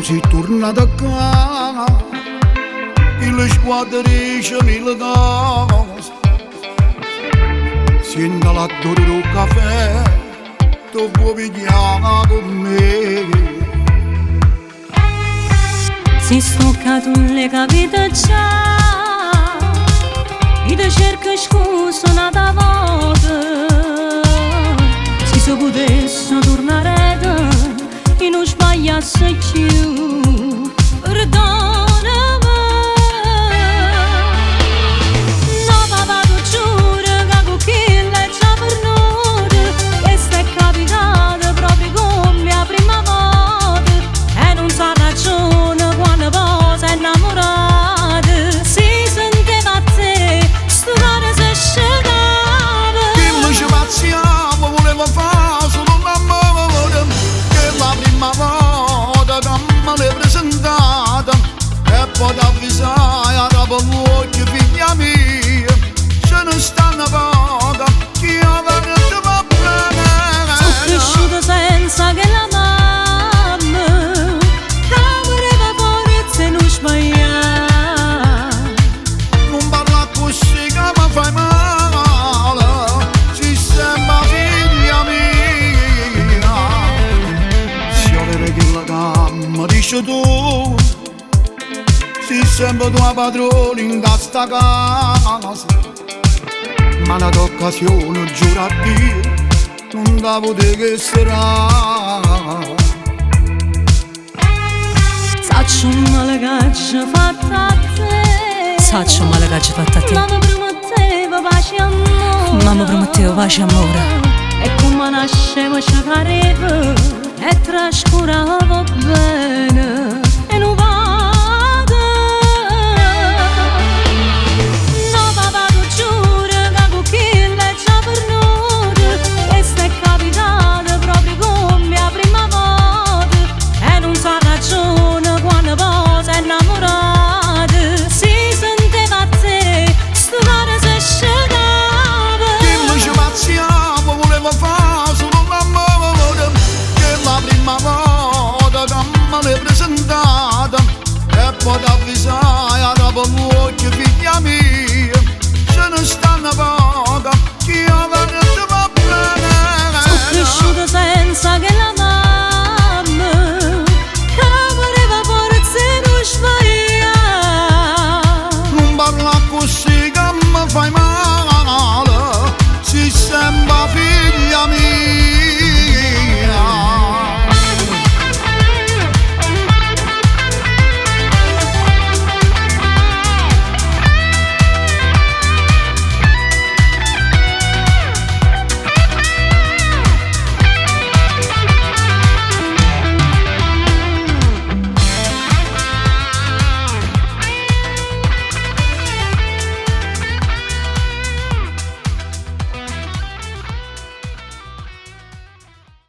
sei tornata qua, il squadrisce mille cose, sento l'odore del caffè, tu vuoi pigliare con me. Si stoccato le capite già, io ti cerco scusa un'altra volta. Se potesse tornare e non sbagliasse più, perdonami. No papà, tu giuro che con chi l'hai già perduto, questo è capitato proprio come la prima volta, e non sa ragione quando poi sei innamorata. Si sentiva a te, sto cuore si asciugava. Che ci pazziamo, volevo fare solo un amore, che la prima volta che me l'hai presentata, e poi ti avvisai, dopo l'occhio figlia mia, ce ne stanno poche, che io veramente va bene. Sono cresciuto senza che la mamma voleva forza e non sbagliare. Non parla così che mi fai male, si sembra figlia mia. Si avere che la gamma dice tu, si sembra tua padrona in questa casa, ma la tua occasione giuro a Dio non la potevi essere. Saccio male che ci ha fatto a te, Saccio male che ci ha fatto a te. mamma prometteva pace e amore, Mamma prometteva pace e amore, e come nasceva ci pareva e trascurava bene.